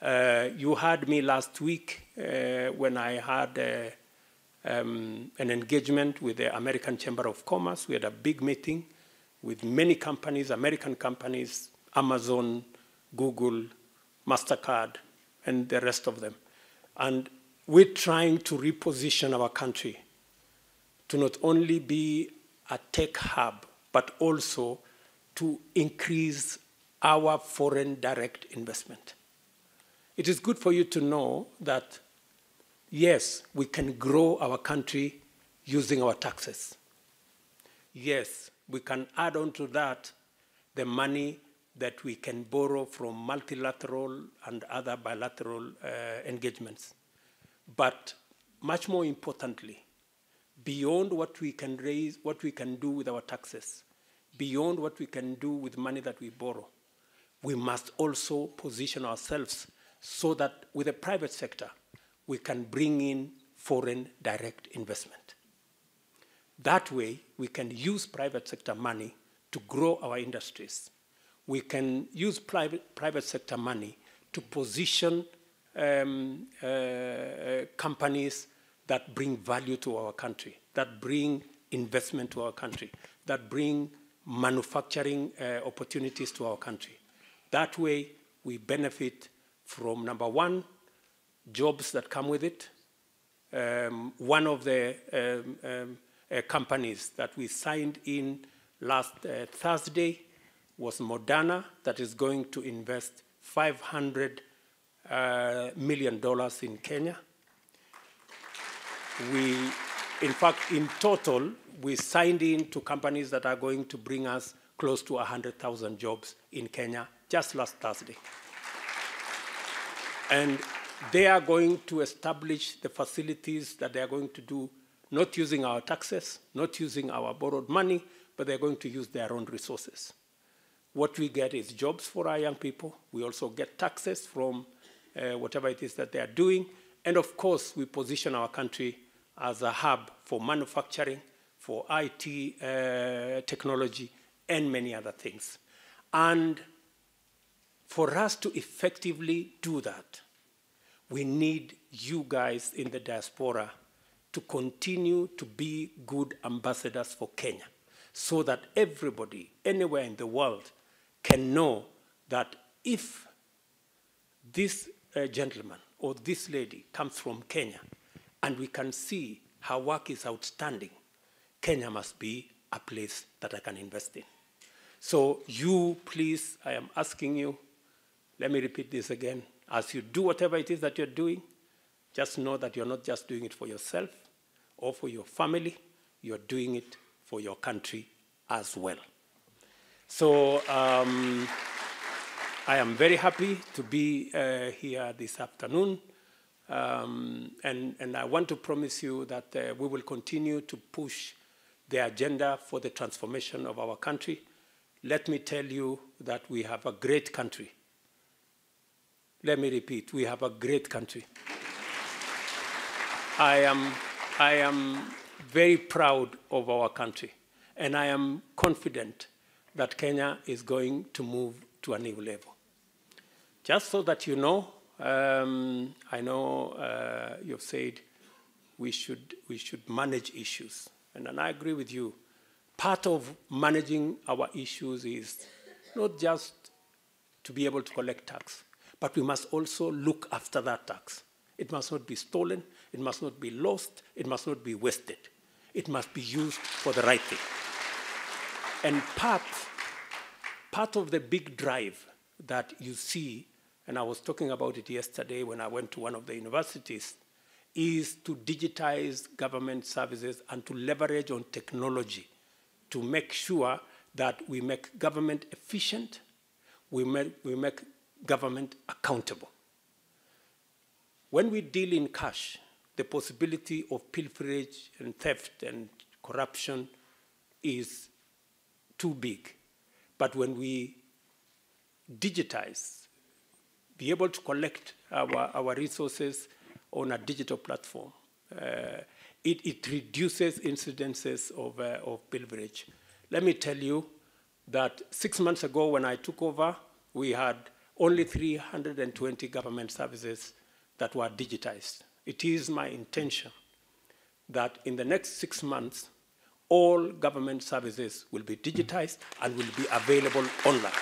You heard me last week when I had an engagement with the American Chamber of Commerce. We had a big meeting with many companies, American companies, Amazon, Google, MasterCard, and the rest of them. And we're trying to reposition our country to not only be a tech hub, but also to increase our foreign direct investment. It is good for you to know that, yes, we can grow our country using our taxes. Yes, we can add on to that the money that we can borrow from multilateral and other bilateral engagements. But much more importantly, beyond what we can raise, what we can do with our taxes, beyond what we can do with money that we borrow, we must also position ourselves so that with the private sector, we can bring in foreign direct investment. That way, we can use private sector money to grow our industries. We can use private sector money to position companies that bring value to our country, that bring investment to our country, that bring manufacturing opportunities to our country. That way, we benefit from, number one, jobs that come with it. One of the companies that we signed in last Thursday was Moderna, that is going to invest $500 million in Kenya. In fact, in total, we signed in to companies that are going to bring us close to 100,000 jobs in Kenya just last Thursday. And they are going to establish the facilities that they are going to do, not using our taxes, not using our borrowed money, but they're going to use their own resources. What we get is jobs for our young people. We also get taxes from whatever it is that they are doing. And of course, we position our country as a hub for manufacturing, for IT technology, and many other things. And for us to effectively do that, we need you guys in the diaspora to continue to be good ambassadors for Kenya, so that everybody, anywhere in the world, can know that if this gentleman or this lady comes from Kenya and we can see her work is outstanding, Kenya must be a place that I can invest in. So you, please, I am asking you, let me repeat this again. As you do whatever it is that you're doing, just know that you're not just doing it for yourself or for your family, you're doing it for your country as well. So I am very happy to be here this afternoon. And I want to promise you that we will continue to push the agenda for the transformation of our country. Let me tell you that we have a great country. Let me repeat, we have a great country. I am very proud of our country, and I am confident that Kenya is going to move to a new level. Just so that you know, I know you've said we should manage issues, and I agree with you. Part of managing our issues is not just to be able to collect tax, but we must also look after that tax. It must not be stolen, it must not be lost, it must not be wasted. It must be used for the right thing. And part of the big drive that you see, and I was talking about it yesterday when I went to one of the universities, is to digitize government services and to leverage on technology to make sure that we make government efficient, we make government accountable. When we deal in cash, the possibility of pilferage and theft and corruption is too big. But when we digitize, be able to collect our resources on a digital platform, it reduces incidences of pilferage. Let me tell you that 6 months ago when I took over, we had only 320 government services that were digitized. It is my intention that in the next 6 months, all government services will be digitized and will be available online.